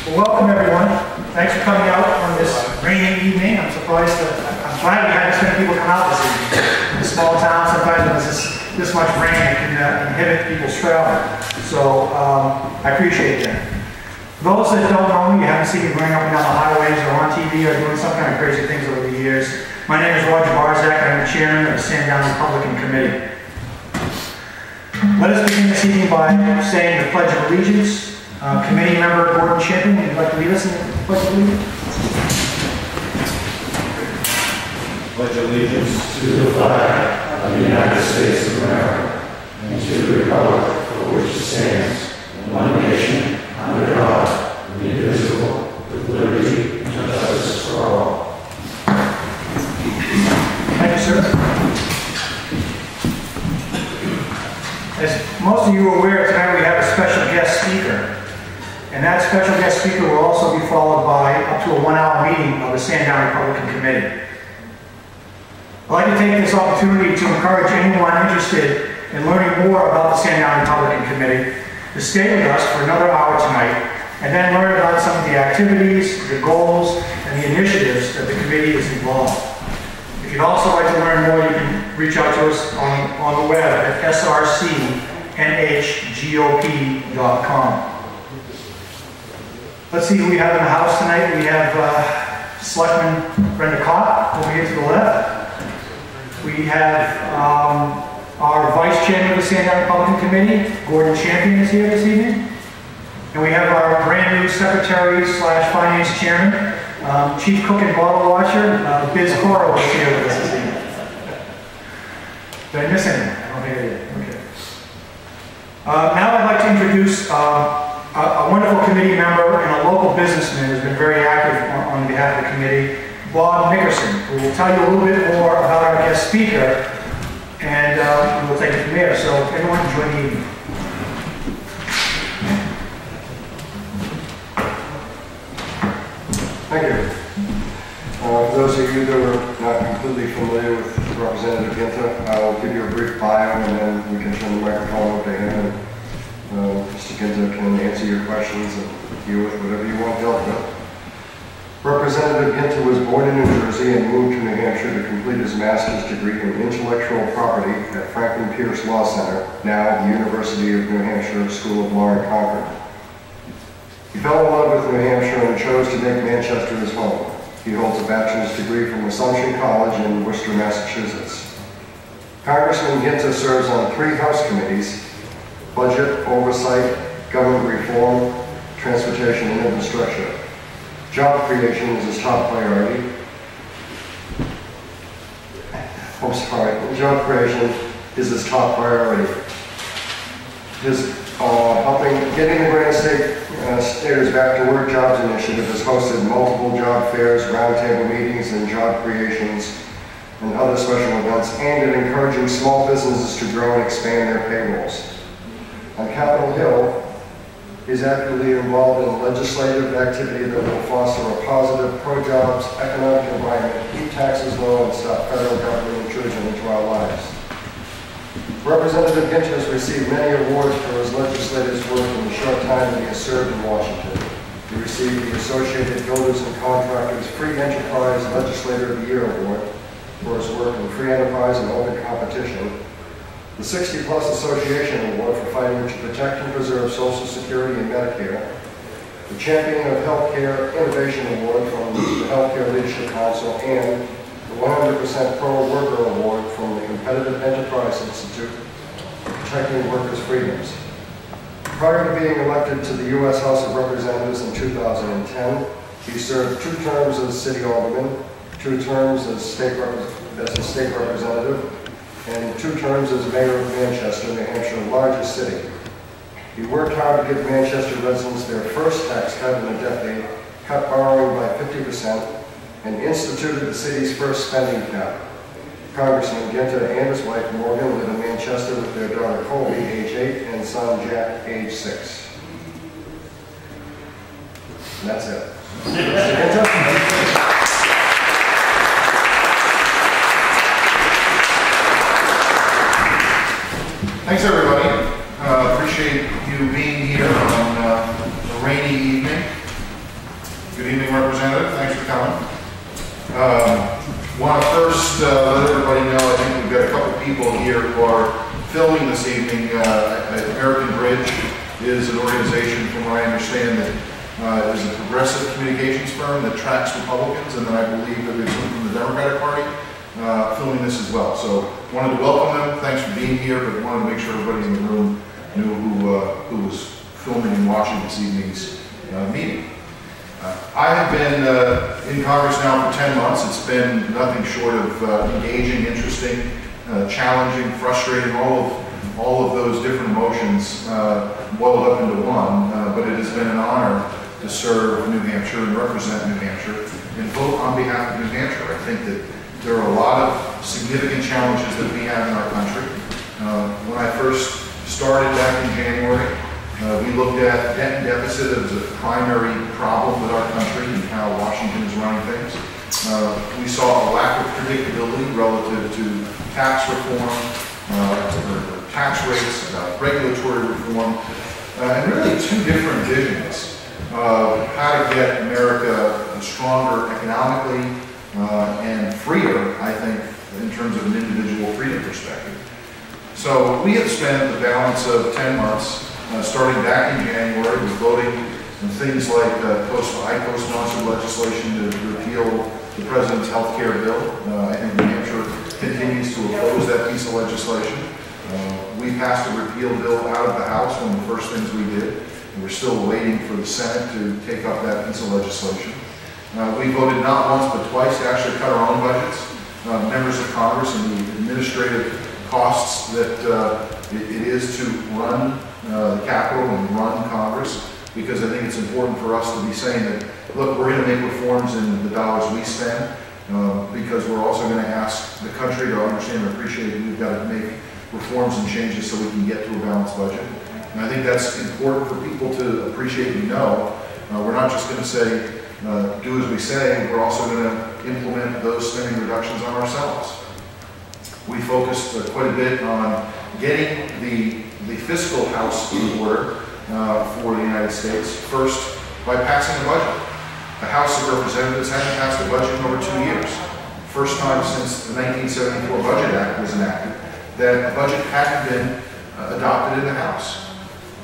Well, welcome everyone. Thanks for coming out on this rainy evening. I'm glad we had this many people come out this evening. In a small town, sometimes when there's this much rain, it can inhibit people's travel. So I appreciate that. For those that don't know me, you haven't seen me going up and down the highways or on TV or doing some kind of crazy things over the years. My name is Roger Barzak, and I'm the chairman of the Sandown Republican Committee. Let us begin this evening by saying the Pledge of Allegiance. Committee member Gordon Champion, would you like to lead us in the Pledge of Allegiance? Pledge allegiance to the flag of the United States of America and to the republic for which it stands, one nation, under God, indivisible, with liberty and justice for all. Thank you, sir. As most of you are aware, tonight we have a special guest speaker. And that special guest speaker will also be followed by up to a 1-hour meeting of the Sandown Republican Committee. I'd like to take this opportunity to encourage anyone interested in learning more about the Sandown Republican Committee to stay with us for another hour tonight and then learn about some of the activities, the goals, and the initiatives that the committee is involved. If you'd also like to learn more, you can reach out to us on the web at srcnhgop.com. Let's see who we have in the house tonight. We have Selectman Brenda Kopp over here to the left. We have our Vice Chairman of the Sandown Republican Committee, Gordon Champion, is here this evening. And we have our brand new Secretary / Finance Chairman, Chief Cook and Bottle Washer, Biz Coro is here with us this evening. Did I miss anything? I don't think I did. Okay. Now I'd like to introduce a wonderful committee member and a local businessman who's been very active on behalf of the committee, Bob Nickerson, who will tell you a little bit more about our guest speaker, and we'll take it from there. So everyone join the evening. Thank you. For those of you that are not completely familiar with Representative Guinta, I'll give you a brief bio and then we can turn the microphone over to him. Mr. Guinta can answer your questions and deal with whatever you want dealt with. Representative Guinta was born in New Jersey and moved to New Hampshire to complete his master's degree in intellectual property at Franklin Pierce Law Center, now the University of New Hampshire School of Law in Concord. He fell in love with New Hampshire and chose to make Manchester his home. He holds a bachelor's degree from Assumption College in Worcester, Massachusetts. Congressman Guinta serves on 3 House committees: Budget, Oversight, Government Reform, Transportation and Infrastructure. Job creation is his top priority. Job creation is his top priority. His Getting the Grand Staters Back to Work Jobs initiative has hosted multiple job fairs, roundtable meetings, and job creations and other special events aimed at encouraging small businesses to grow and expand their payrolls. On Capitol Hill, he's actively involved in legislative activity that will foster a positive, pro-jobs economic environment, keep taxes low, and stop federal government intrusion into our lives. Representative Guinta has received many awards for his legislative work in the short time that he has served in Washington. He received the Associated Builders and Contractors Free Enterprise Legislator of the Year Award for his work in free enterprise and open competition, the 60+ Association Award for fighting to protect and preserve Social Security and Medicare, the Champion of Healthcare Innovation Award from the Healthcare Leadership Council, and the 100% Pro Worker Award from the Competitive Enterprise Institute for Protecting Workers' Freedoms. Prior to being elected to the U.S. House of Representatives in 2010, he served 2 terms as City Alderman, 2 terms as a state representative, and 2 terms as Mayor of Manchester, New Hampshire's largest city. He worked hard to give Manchester residents their first tax cut in a decade, cut borrowing by 50%, and instituted the city's first spending cap. Congressman Guinta and his wife Morgan live in Manchester with their daughter Colby, age 8, and son Jack, age 6. And that's it. Mr. Guinta? Thanks, everybody. Appreciate appreciate you being here on a rainy evening. Good evening, Representative. Thanks for coming. Want to first let everybody know, I think we've got a couple people here who are filming this evening. American Bridge is an organization, from what I understand, that is a progressive communications firm that tracks Republicans, and then I believe that there's someone from the Democratic Party filming this as well. So wanted to welcome them. Thanks for being here, but wanted to make sure everybody in the room knew who was filming and watching this evening's meeting. I have been in Congress now for 10 months. It's been nothing short of engaging, interesting, challenging, frustrating, all of those different emotions boiled up into one. But it has been an honor to serve New Hampshire and represent New Hampshire and vote on behalf of New Hampshire. I think that there are a lot of significant challenges that we have in our country. When I first started back in January, we looked at debt and deficit as a primary problem with our country and how Washington is running things. We saw a lack of predictability relative to tax reform, or tax rates, regulatory reform, and really two different visions of how to get America stronger economically and freer, I think, in terms of an individual freedom perspective. So we have spent the balance of 10 months starting back in January with voting on things like I co-sponsored legislation to repeal the President's health care bill. I think New Hampshire continues to oppose that piece of legislation. We passed a repeal bill out of the House, one of the first things we did, and we're still waiting for the Senate to take up that piece of legislation. We voted not once but twice to actually cut our own budgets. Members of Congress and the administrative costs that it is to run the Capitol and run Congress, because I think it's important for us to be saying that, look, we're going to make reforms in the dollars we spend, because we're also going to ask the country to understand and appreciate that we've got to make reforms and changes so we can get to a balanced budget. And I think that's important for people to appreciate and know. We're not just going to say, do as we say, we're also going to implement those spending reductions on ourselves. We focused quite a bit on getting the fiscal house in order for the United States, first by passing a budget. The House of Representatives hadn't passed a budget in over 2 years. First time since the 1974 Budget Act was enacted that a budget hadn't been adopted in the House.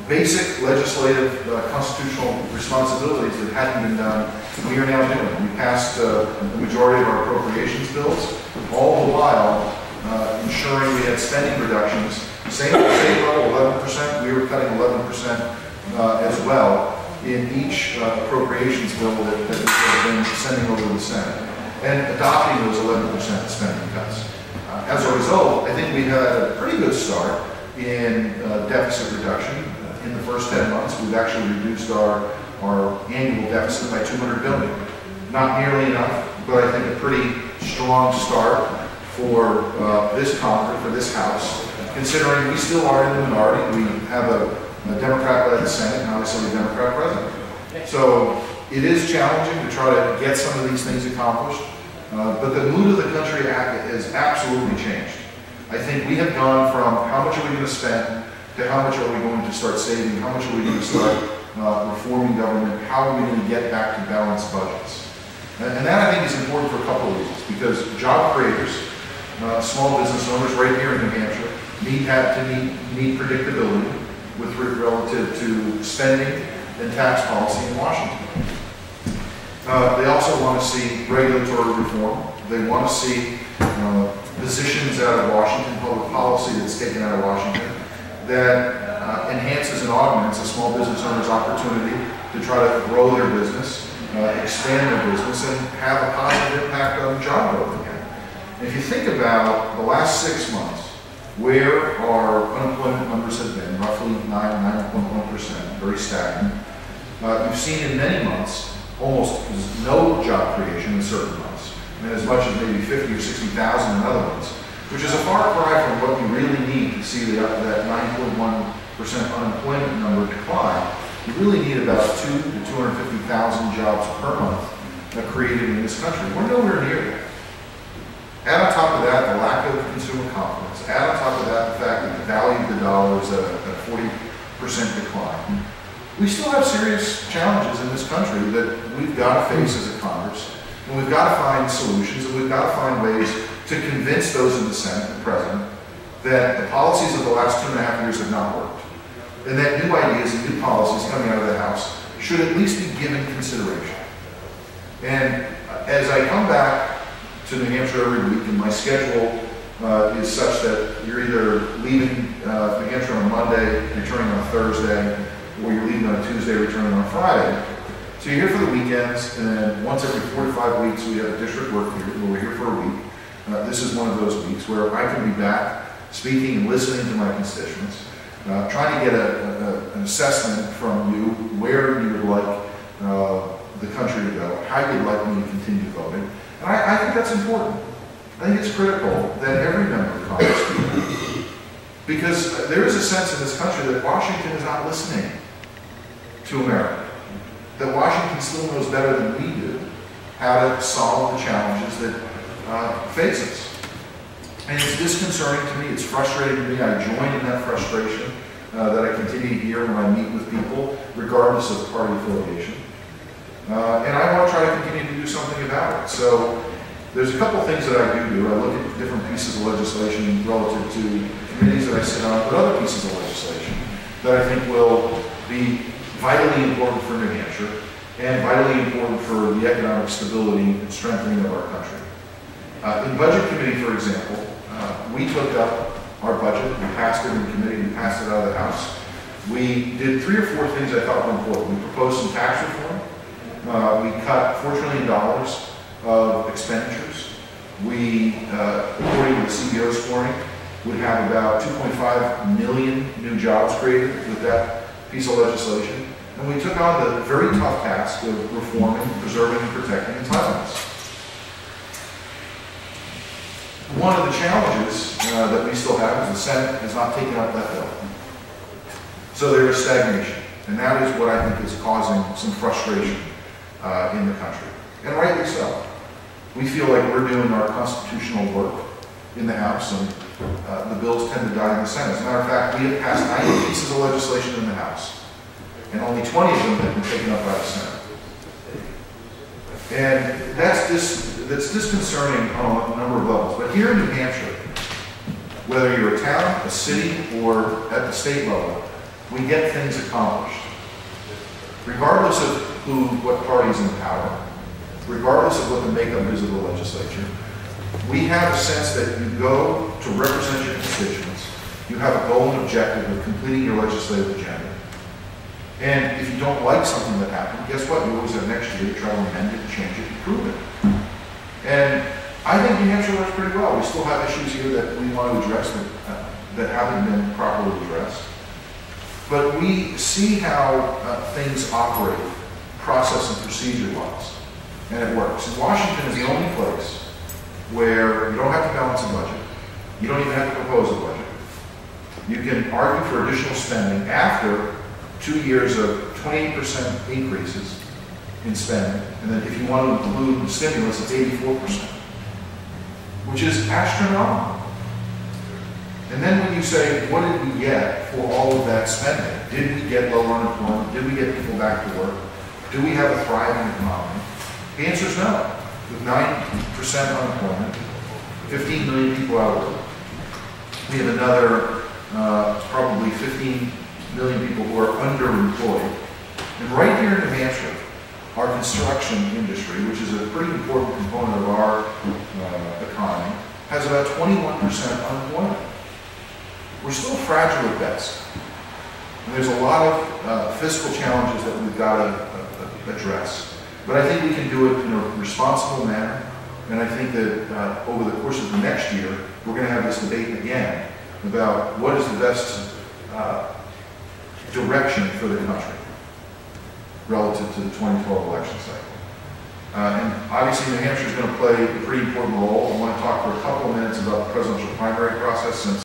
Basic legislative constitutional responsibilities that hadn't been done, we are now doing. We passed the majority of our appropriations bills, all the while ensuring we had spending reductions. Same level, 11%, we were cutting 11% as well in each appropriations bill that we have been sending over to the Senate, and adopting those 11% spending cuts. As a result, I think we had a pretty good start in deficit reduction. In the first 10 months, we've actually reduced our annual deficit by $200 billion. Not nearly enough, but I think a pretty strong start for this Congress, for this House, considering we still are in the minority. We have a Democrat-led Senate and obviously a Democrat president. So it is challenging to try to get some of these things accomplished, but the mood of the country has absolutely changed. I think we have gone from how much are we going to spend to how much are we going to start saving, how much are we going to start reforming government, how are we going to get back to balanced budgets. And that I think is important for a couple of reasons, because job creators, small business owners right here in New Hampshire need predictability with relative to spending and tax policy in Washington. They also want to see regulatory reform. They want to see positions out of Washington, public policy that's taken out of Washington, that enhances and augments a small business owner's opportunity to try to grow their business, expand their business, and have a positive impact on job growth again. And if you think about the last 6 months, where our unemployment numbers have been, roughly 9.1%, very stagnant. You've seen in many months almost no job creation in certain months, and as much as maybe 50 or 60,000 in other months, which is a far cry from what we really need to see that 9.1% unemployment number decline. You really need about 200,000 to 250,000 jobs per month created in this country. We're nowhere near that. Add on top of that the lack of consumer confidence. Add on top of that the fact that the value of the dollar is at 40% decline. We still have serious challenges in this country that we've got to face as a Congress, and we've got to find solutions, and we've got to find ways to convince those in the Senate and the President that the policies of the last 2.5 years have not worked, and that new ideas and new policies coming out of the House should at least be given consideration. And as I come back to New Hampshire every week, and my schedule is such that you're either leaving New Hampshire on a Monday, returning on a Thursday, or you're leaving on a Tuesday, returning on a Friday. So you're here for the weekends, and then once every 4 to 5 weeks we have a district work here, where we're here for a week. This is one of those weeks where I can be back speaking and listening to my constituents, trying to get an assessment from you where you would like the country to go, how you'd like me to continue voting. And I think that's important. I think it's critical that every member of Congress do that. Because there is a sense in this country that Washington is not listening to America. That Washington still knows better than we do how to solve the challenges that face us. And it's disconcerting to me, it's frustrating to me. I join in that frustration that I continue to hear when I meet with people, regardless of party affiliation. And I want to try to continue to do something about it. So there's a couple things that I do. I look at different pieces of legislation relative to committees that I sit on, but other pieces of legislation that I think will be vitally important for New Hampshire and vitally important for the economic stability and strengthening of our country. In Budget Committee, for example, we took up our budget, we passed it in committee, we passed it out of the House. We did 3 or 4 things I thought were important. We proposed some tax reform. We cut $4 trillion of expenditures. We, according to the CBO scoring, would have about 2.5 million new jobs created with that piece of legislation. And we took on the very tough task of reforming, preserving, and protecting entitlements. One of the challenges that we still have is the Senate has not taken up that bill. So there is stagnation, and that is what I think is causing some frustration in the country, and rightly so. We feel like we're doing our constitutional work in the House, and the bills tend to die in the Senate. As a matter of fact, we have passed 90 pieces of legislation in the House, and only 20 of them have been taken up by the Senate. And that's disconcerting on a number of levels. But here in New Hampshire, whether you're a town, a city, or at the state level, we get things accomplished. Regardless of what party's in power, regardless of what the makeup is of the legislature, we have a sense that you go to represent your constituents, you have a goal and objective of completing your legislative agenda. And if you don't like something that happened, guess what? You always have next year to try to amend it, change it, improve it. And I think New Hampshire works pretty well. We still have issues here that we want to address that haven't been properly addressed. But we see how things operate, process and procedure-wise, and it works. And Washington is the only place where you don't have to balance a budget. You don't even have to propose a budget. You can argue for additional spending after 2 years of 28% increases in spending, and then if you want to include the stimulus, it's 84%, which is astronomical. And then when you say, what did we get for all of that spending? Did we get lower unemployment? Did we get people back to work? Do we have a thriving economy? The answer is no. With 9% unemployment, 15 million people out of work, we have another probably 15 million people who are underemployed. And right here in New Hampshire, our construction industry, which is a pretty important component of our economy, has about 21% unemployment. We're still fragile at best. And there's a lot of fiscal challenges that we've got to address. But I think we can do it in a responsible manner. And I think that over the course of the next year, we're going to have this debate again about what is the best direction for the country relative to the 2012 election cycle. And obviously New Hampshire is going to play a pretty important role. I want to talk for a couple of minutes about the presidential primary process, since